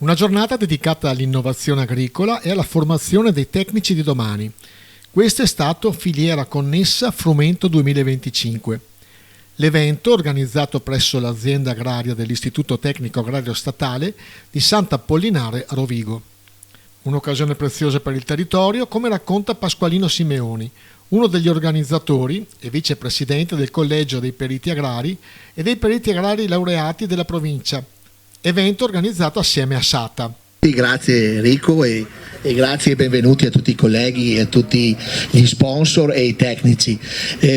Una giornata dedicata all'innovazione agricola e alla formazione dei tecnici di domani. Questo è stato Filiera Connessa Frumento 2025. L'evento, organizzato presso l'azienda agraria dell'Istituto Tecnico Agrario Statale di Sant'Apollinare a Rovigo. Un'occasione preziosa per il territorio, come racconta Pasqualino Simeoni, uno degli organizzatori e vicepresidente del Collegio dei Periti Agrari e dei Periti Agrari laureati della provincia, evento organizzato assieme a SATA. Sì, grazie Enrico e grazie e benvenuti a tutti i colleghi e a tutti gli sponsor e i tecnici.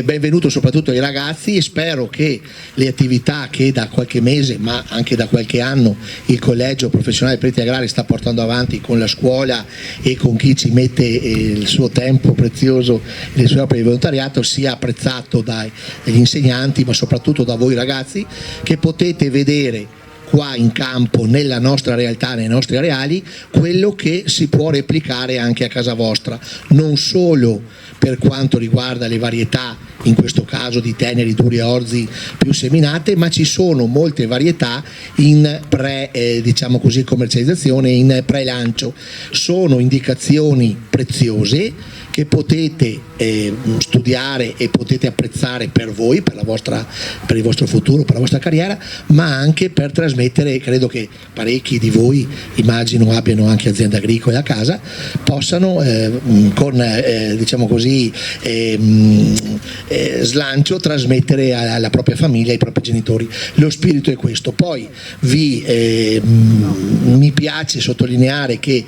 Benvenuto soprattutto ai ragazzi e spero che le attività che da qualche mese ma anche da qualche anno il Collegio Professionale Periti Agrari sta portando avanti con la scuola e con chi ci mette il suo tempo prezioso e le sue opere di volontariato sia apprezzato dagli insegnanti ma soprattutto da voi ragazzi che potete vedere qua in campo, nella nostra realtà, nei nostri areali, quello che si può replicare anche a casa vostra, non solo per quanto riguarda le varietà, in questo caso di teneri, duri e orzi più seminate, ma ci sono molte varietà in diciamo così, commercializzazione, in pre-lancio. Sono indicazioni preziose che potete studiare e potete apprezzare per voi, per il vostro futuro, per la vostra carriera, ma anche per trasmettere, credo che parecchi di voi, immagino abbiano anche aziende agricole a casa, possano con diciamo così slancio trasmettere alla propria famiglia, ai propri genitori. Lo spirito è questo. Poi mi piace sottolineare che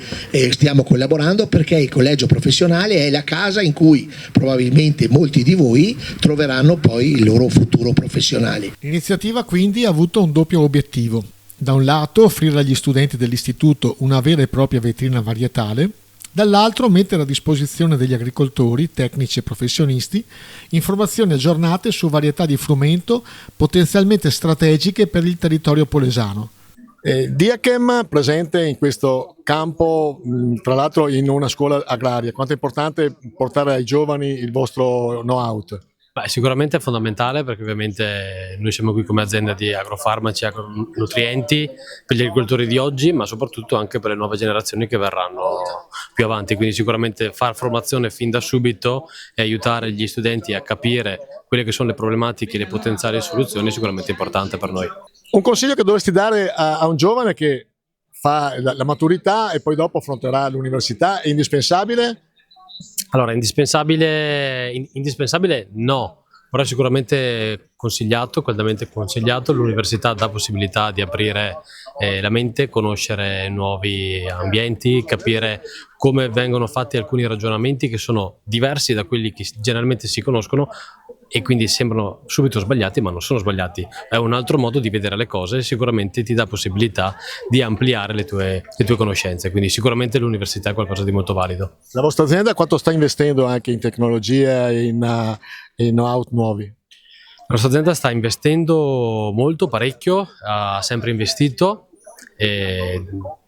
stiamo collaborando perché il collegio professionale è la casa in cui probabilmente molti di voi troveranno poi il loro futuro professionale. L'iniziativa quindi ha avuto un doppio obiettivo. Da un lato offrire agli studenti dell'istituto una vera e propria vetrina varietale, dall'altro mettere a disposizione degli agricoltori, tecnici e professionisti informazioni aggiornate su varietà di frumento potenzialmente strategiche per il territorio polesano. Diachem presente in questo campo, tra l'altro in una scuola agraria, quanto è importante portare ai giovani il vostro know-how? Beh, sicuramente è fondamentale perché ovviamente noi siamo qui come azienda di agrofarmaci, agronutrienti per gli agricoltori di oggi, ma soprattutto anche per le nuove generazioni che verranno più avanti, quindi sicuramente fare formazione fin da subito e aiutare gli studenti a capire quelle che sono le problematiche e le potenziali soluzioni è sicuramente importante per noi. Un consiglio che dovresti dare a un giovane che fa la maturità e poi dopo affronterà l'università è indispensabile? Allora, indispensabile no, però è sicuramente consigliato, caldamente consigliato. L'università dà possibilità di aprire la mente, conoscere nuovi ambienti, capire come vengono fatti alcuni ragionamenti che sono diversi da quelli che generalmente si conoscono e quindi sembrano subito sbagliati, ma non sono sbagliati. È un altro modo di vedere le cose e sicuramente ti dà possibilità di ampliare le tue conoscenze, quindi sicuramente l'università è qualcosa di molto valido. La vostra azienda quanto sta investendo anche in tecnologia e in know-how nuovi? La nostra azienda sta investendo molto, parecchio, ha sempre investito,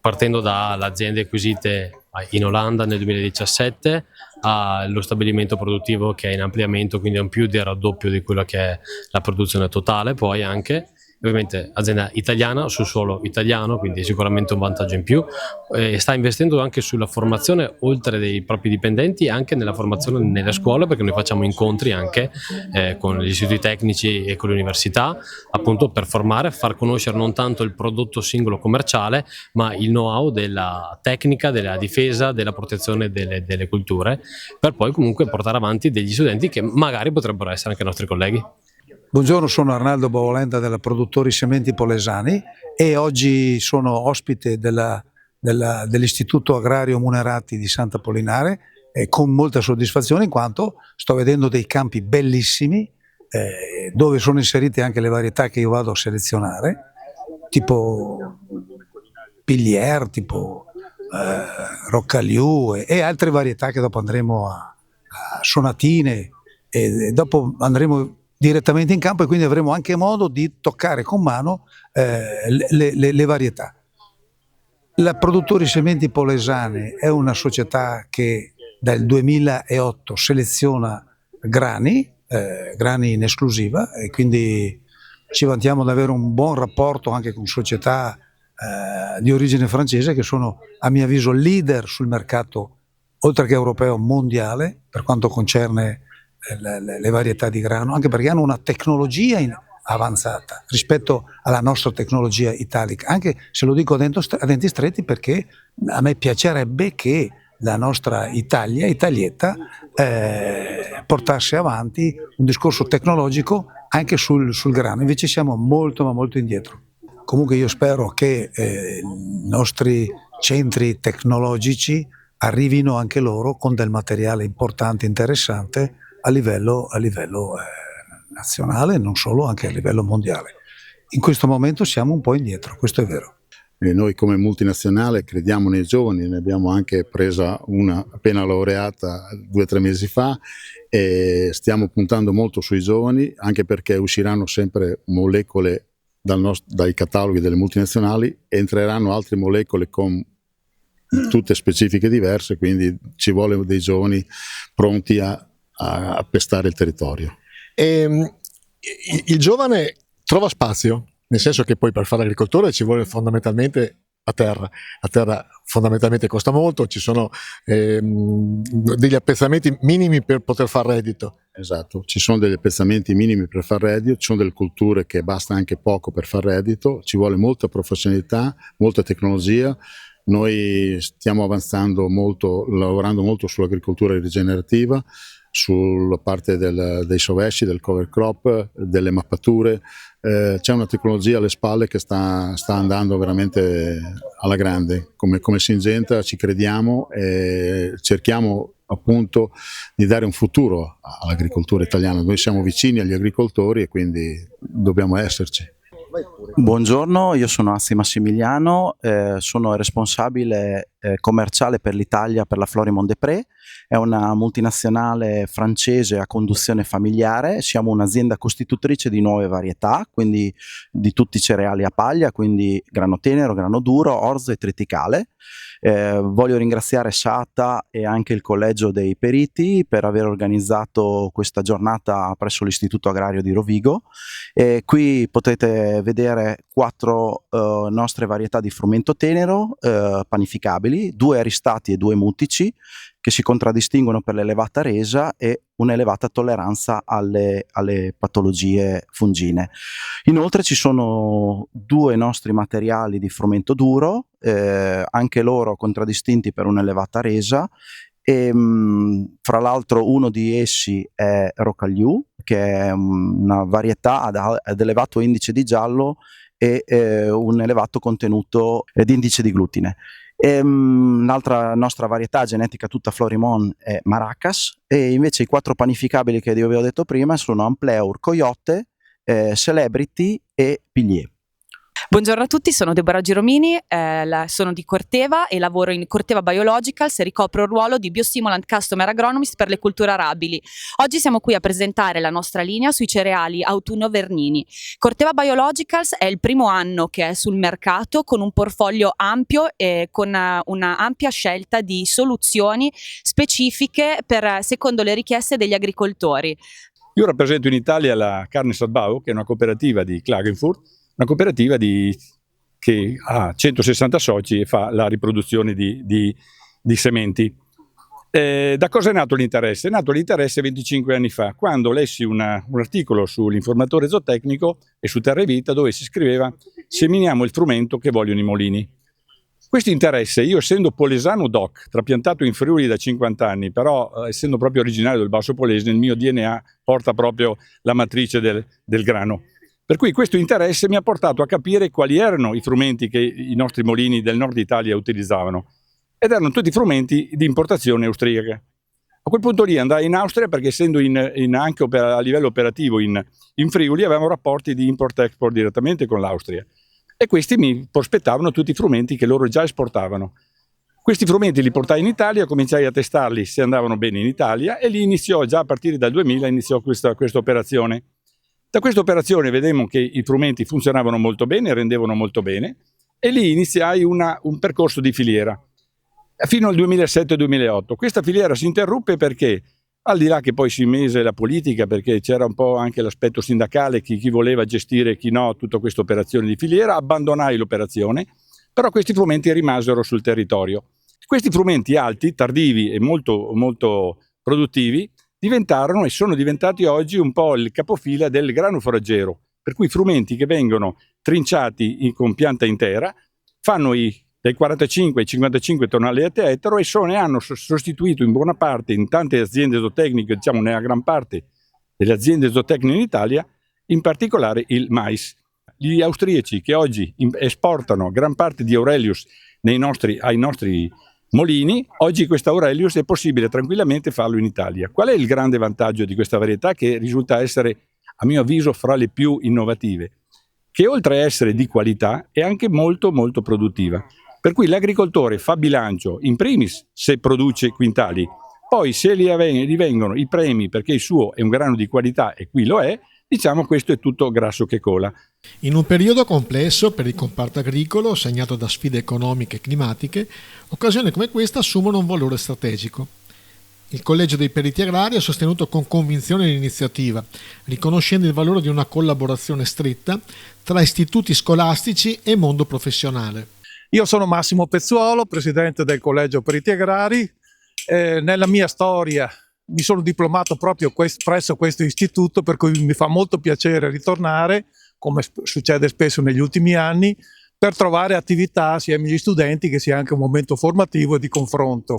partendo dalle aziende acquisite in Olanda nel 2017 allo stabilimento produttivo che è in ampliamento, quindi è un più del raddoppio di quello che è la produzione totale, poi anche ovviamente azienda italiana sul suolo italiano, quindi sicuramente un vantaggio in più. Sta investendo anche sulla formazione oltre dei propri dipendenti, anche nella formazione nelle scuole, perché noi facciamo incontri anche con gli istituti tecnici e con le università, appunto per formare, far conoscere non tanto il prodotto singolo commerciale, ma il know-how della tecnica, della difesa, della protezione delle culture, per poi comunque portare avanti degli studenti che magari potrebbero essere anche nostri colleghi. Buongiorno, sono Arnaldo Bovolenda della Produttori Sementi Polesani e oggi sono ospite dell'Istituto Agrario Munerati di Sant'Apollinare con molta soddisfazione in quanto sto vedendo dei campi bellissimi dove sono inserite anche le varietà che io vado a selezionare, tipo Pillier, tipo Roccaliu e altre varietà che dopo andremo a Sonatine e dopo andremo direttamente in campo e quindi avremo anche modo di toccare con mano le varietà. La Produttori Sementi Polesane è una società che dal 2008 seleziona grani in esclusiva e quindi ci vantiamo di avere un buon rapporto anche con società di origine francese, che sono a mio avviso leader sul mercato, oltre che europeo, mondiale, per quanto concerne le varietà di grano, anche perché hanno una tecnologia avanzata rispetto alla nostra tecnologia italica, anche se lo dico a denti stretti, perché a me piacerebbe che la nostra Italietta, portasse avanti un discorso tecnologico anche sul grano. Invece siamo molto ma molto indietro. Comunque io spero che i nostri centri tecnologici arrivino anche loro con del materiale importante, interessante a livello nazionale, non solo, anche a livello mondiale. In questo momento siamo un po' indietro, questo è vero. E noi come multinazionale crediamo nei giovani, ne abbiamo anche presa una appena laureata 2 o 3 mesi fa, e stiamo puntando molto sui giovani, anche perché usciranno sempre molecole dai cataloghi delle multinazionali, entreranno altre molecole con tutte specifiche diverse, quindi ci vuole dei giovani pronti a pestare il territorio. Il giovane trova spazio, nel senso che poi per fare agricoltore ci vuole fondamentalmente la terra fondamentalmente costa molto, ci sono degli appezzamenti minimi per poter far reddito. Esatto, ci sono degli appezzamenti minimi per far reddito, ci sono delle culture che basta anche poco per far reddito, ci vuole molta professionalità, molta tecnologia. Noi stiamo avanzando molto, lavorando molto sull'agricoltura rigenerativa, sulla parte dei sovesci, del cover crop, delle mappature. C'è una tecnologia alle spalle che sta andando veramente alla grande. Come Syngenta ci crediamo e cerchiamo appunto di dare un futuro all'agricoltura italiana. Noi siamo vicini agli agricoltori e quindi dobbiamo esserci. Buongiorno, io sono Azzi Massimiliano, sono responsabile commerciale per l'Italia per la Florimond Desprez. È una multinazionale francese a conduzione familiare. Siamo un'azienda costitutrice di nuove varietà, quindi di tutti i cereali a paglia, quindi grano tenero, grano duro, orzo e triticale. Voglio ringraziare SATA e anche il Collegio dei Periti per aver organizzato questa giornata presso l'Istituto Agrario di Rovigo. Qui potete vedere 4 nostre varietà di frumento tenero panificabili, 2 aristati e 2 mutici, che si contraddistinguono per l'elevata resa e un'elevata tolleranza alle patologie fungine. Inoltre ci sono 2 nostri materiali di frumento duro, anche loro contraddistinti per un'elevata resa, e fra l'altro uno di essi è Rocagliù, che è una varietà ad elevato indice di giallo e un elevato contenuto di indice di glutine. Un'altra nostra varietà genetica tutta Florimond è Maracas, e invece i 4 panificabili che vi avevo detto prima sono Ampleur, Coyote, Celebrity e Pilier. Buongiorno a tutti, sono Deborah Giromini, sono di Corteva e lavoro in Corteva Biologicals e ricopro il ruolo di Biostimulant Customer Agronomist per le culture arabili. Oggi siamo qui a presentare la nostra linea sui cereali autunno Vernini. Corteva Biologicals è il primo anno che è sul mercato con un portfolio ampio e con una ampia scelta di soluzioni specifiche secondo le richieste degli agricoltori. Io rappresento in Italia la Carne Sadbau, che è una cooperativa di Klagenfurt, una cooperativa che ha 160 soci e fa la riproduzione di sementi. Da cosa è nato l'interesse? È nato l'interesse 25 anni fa, quando lessi un articolo sull'informatore zootecnico e su Terra e Vita, dove si scriveva: seminiamo il frumento che vogliono i molini. Questo interesse, io essendo polesano doc, trapiantato in Friuli da 50 anni, però essendo proprio originario del Basso Polese, nel mio DNA porta proprio la matrice del grano. Per cui questo interesse mi ha portato a capire quali erano i frumenti che i nostri molini del nord Italia utilizzavano, ed erano tutti frumenti di importazione austriaca. A quel punto lì andai in Austria, perché essendo anche a livello operativo in Friuli avevamo rapporti di import-export direttamente con l'Austria, e questi mi prospettavano tutti i frumenti che loro già esportavano. Questi frumenti li portai in Italia, cominciai a testarli se andavano bene in Italia, e lì iniziò, già a partire dal 2000, iniziò questa operazione. Da questa operazione vedemmo che i frumenti funzionavano molto bene, rendevano molto bene, e lì iniziai un percorso di filiera fino al 2007-2008. Questa filiera si interruppe perché, al di là che poi si mise la politica, perché c'era un po' anche l'aspetto sindacale, chi voleva gestire e chi no, tutta questa operazione di filiera, abbandonai l'operazione però questi frumenti rimasero sul territorio. Questi frumenti alti, tardivi e molto, molto produttivi diventarono e sono diventati oggi un po' il capofila del grano foraggero, per cui frumenti che vengono trinciati con pianta intera fanno dai 45 ai 55 tonnellate ettaro e hanno sostituito in buona parte, in tante aziende zootecniche, diciamo nella gran parte delle aziende zootecniche in Italia, in particolare il mais. Gli austriaci che oggi esportano gran parte di Aurelius ai nostri molini, oggi questa Aurelius è possibile tranquillamente farlo in Italia. Qual è il grande vantaggio di questa varietà che risulta essere, a mio avviso, fra le più innovative? Che oltre a essere di qualità è anche molto molto produttiva. Per cui l'agricoltore fa bilancio in primis se produce quintali, poi se gli vengono i premi perché il suo è un grano di qualità e qui lo è, diciamo questo è tutto grasso che cola. In un periodo complesso per il comparto agricolo, segnato da sfide economiche e climatiche, occasioni come questa assumono un valore strategico. Il Collegio dei Periti Agrari ha sostenuto con convinzione l'iniziativa, riconoscendo il valore di una collaborazione stretta tra istituti scolastici e mondo professionale. Io sono Massimo Pezzuolo, presidente del Collegio Periti Agrari. Nella mia storia mi sono diplomato proprio presso questo istituto, per cui mi fa molto piacere ritornare, come succede spesso negli ultimi anni, per trovare attività sia agli studenti che sia anche un momento formativo e di confronto.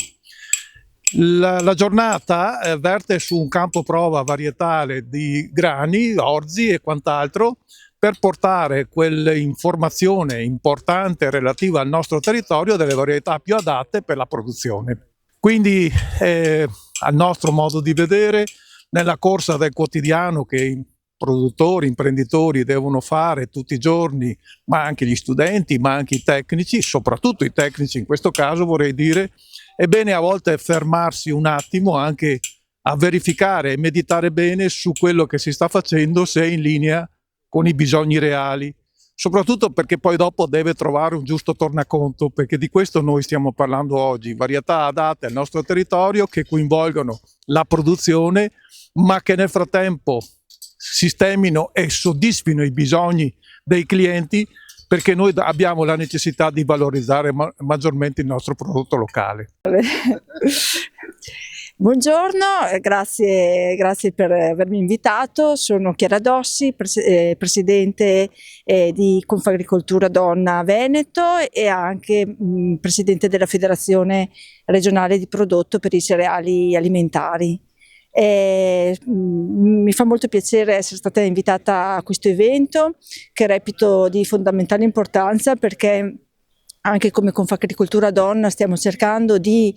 La giornata verte su un campo prova varietale di grani, orzi e quant'altro, per portare quell'informazione importante relativa al nostro territorio delle varietà più adatte per la produzione. Quindi al nostro modo di vedere, nella corsa del quotidiano che i produttori, imprenditori devono fare tutti i giorni, ma anche gli studenti, ma anche i tecnici, soprattutto i tecnici in questo caso vorrei dire, è bene a volte fermarsi un attimo anche a verificare e meditare bene su quello che si sta facendo, se è in linea con i bisogni reali, soprattutto perché poi dopo deve trovare un giusto tornaconto, perché di questo noi stiamo parlando oggi, varietà adatte al nostro territorio che coinvolgono la produzione, ma che nel frattempo sistemino e soddisfino i bisogni dei clienti, perché noi abbiamo la necessità di valorizzare maggiormente il nostro prodotto locale. Buongiorno, grazie per avermi invitato. Sono Chiara Dossi, presidente di Confagricoltura Donna Veneto e anche presidente della Federazione Regionale di Prodotto per i Cereali Alimentari. Mi fa molto piacere essere stata invitata a questo evento che reputo di fondamentale importanza, perché anche come Confagricoltura Donna stiamo cercando di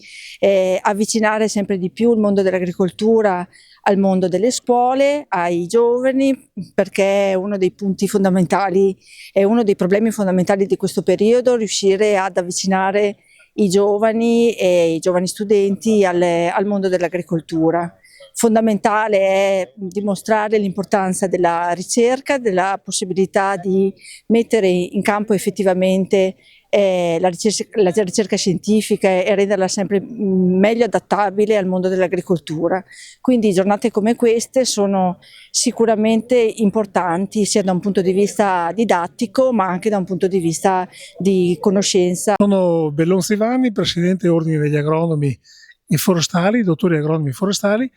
avvicinare sempre di più il mondo dell'agricoltura al mondo delle scuole, ai giovani, perché è uno dei punti fondamentali, è uno dei problemi fondamentali di questo periodo, riuscire ad avvicinare i giovani e i giovani studenti al mondo dell'agricoltura. Fondamentale è dimostrare l'importanza della ricerca, della possibilità di mettere in campo effettivamente la ricerca scientifica e renderla sempre meglio adattabile al mondo dell'agricoltura. Quindi giornate come queste sono sicuramente importanti sia da un punto di vista didattico ma anche da un punto di vista di conoscenza. Sono Bellon Silvani, presidente Ordine degli Agronomi e Forestali, dottori agronomi forestali.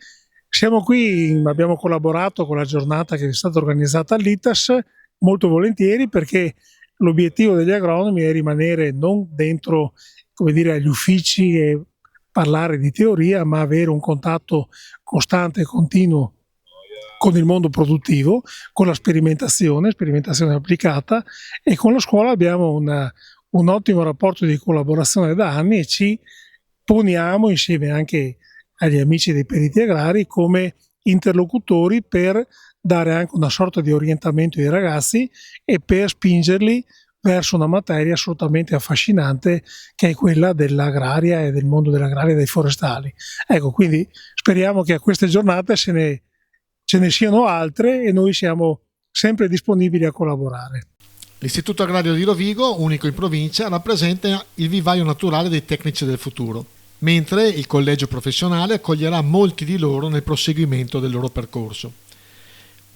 Siamo qui, abbiamo collaborato con la giornata che è stata organizzata all'ITAS molto volentieri, perché l'obiettivo degli agronomi è rimanere non dentro, come dire, agli uffici e parlare di teoria, ma avere un contatto costante e continuo con il mondo produttivo, con la sperimentazione applicata, e con la scuola abbiamo un ottimo rapporto di collaborazione da anni e ci poniamo insieme anche agli amici dei periti agrari come interlocutori per dare anche una sorta di orientamento ai ragazzi e per spingerli verso una materia assolutamente affascinante, che è quella dell'agraria e del mondo dell'agraria e dei forestali. Ecco, quindi speriamo che a queste giornate ce ne siano altre e noi siamo sempre disponibili a collaborare. L'Istituto Agrario di Rovigo, unico in provincia, rappresenta il vivaio naturale dei tecnici del futuro, mentre il collegio professionale accoglierà molti di loro nel proseguimento del loro percorso.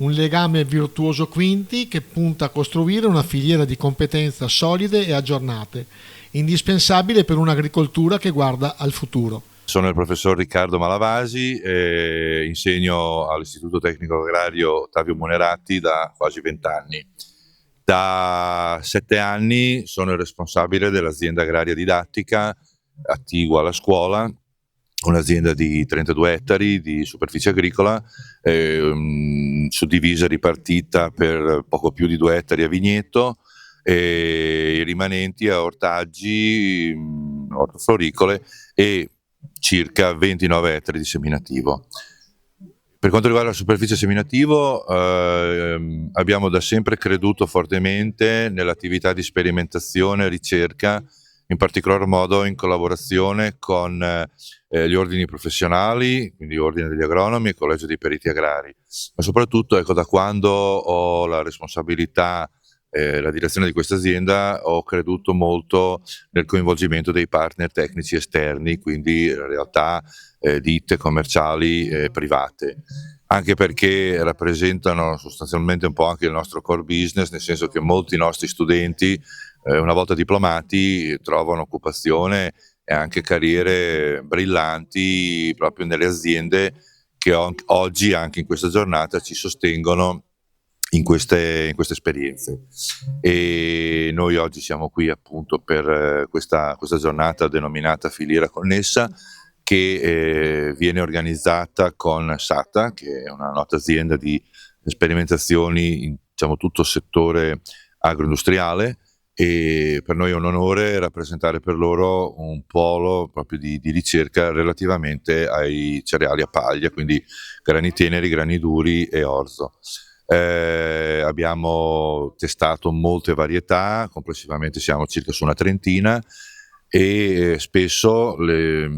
Un legame virtuoso quindi che punta a costruire una filiera di competenze solide e aggiornate, indispensabile per un'agricoltura che guarda al futuro. Sono il professor Riccardo Malavasi e insegno all'Istituto Tecnico Agrario Ottavio Munerati da quasi 20 anni. Da 7 anni sono il responsabile dell'azienda agraria didattica attigua alla scuola, un'azienda di 32 ettari di superficie agricola, suddivisa e ripartita per poco più di 2 ettari a vigneto e i rimanenti a ortaggi, ortofloricole e circa 29 ettari di seminativo. Per quanto riguarda la superficie seminativo, abbiamo da sempre creduto fortemente nell'attività di sperimentazione e ricerca, in particolar modo in collaborazione con gli ordini professionali, quindi Ordine degli Agronomi e Collegio dei Periti Agrari, ma soprattutto da quando ho la responsabilità la direzione di questa azienda ho creduto molto nel coinvolgimento dei partner tecnici esterni, quindi realtà ditte commerciali private, anche perché rappresentano sostanzialmente un po' anche il nostro core business, nel senso che molti nostri studenti una volta diplomati trovano occupazione e anche carriere brillanti proprio nelle aziende che oggi, anche in questa giornata, ci sostengono in queste esperienze. E noi oggi siamo qui appunto per questa giornata denominata Filiera Connessa, che viene organizzata con SATA, che è una nota azienda di sperimentazioni in tutto il settore agroindustriale, e per noi è un onore rappresentare per loro un polo proprio di ricerca relativamente ai cereali a paglia, quindi grani teneri, grani duri e orzo. Abbiamo testato molte varietà, complessivamente siamo circa su una trentina, e spesso sulle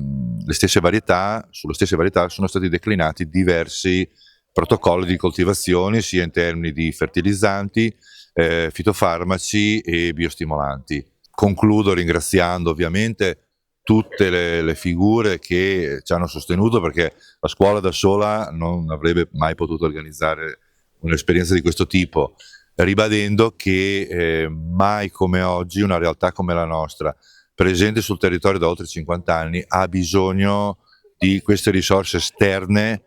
stesse varietà sono stati declinati diversi protocolli di coltivazione, sia in termini di fertilizzanti, fitofarmaci e biostimolanti. Concludo ringraziando ovviamente tutte le figure che ci hanno sostenuto, perché la scuola da sola non avrebbe mai potuto organizzare un'esperienza di questo tipo, ribadendo che mai come oggi una realtà come la nostra, presente sul territorio da oltre 50 anni, ha bisogno di queste risorse esterne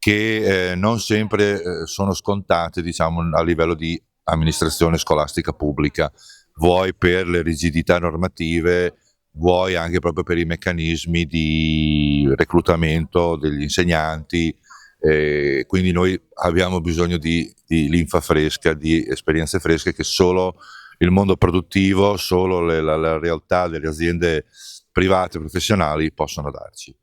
che non sempre sono scontate, diciamo, a livello di amministrazione scolastica pubblica, vuoi per le rigidità normative, vuoi anche proprio per i meccanismi di reclutamento degli insegnanti. Quindi noi abbiamo bisogno di linfa fresca, di esperienze fresche che solo il mondo produttivo, solo la realtà delle aziende private e professionali possono darci.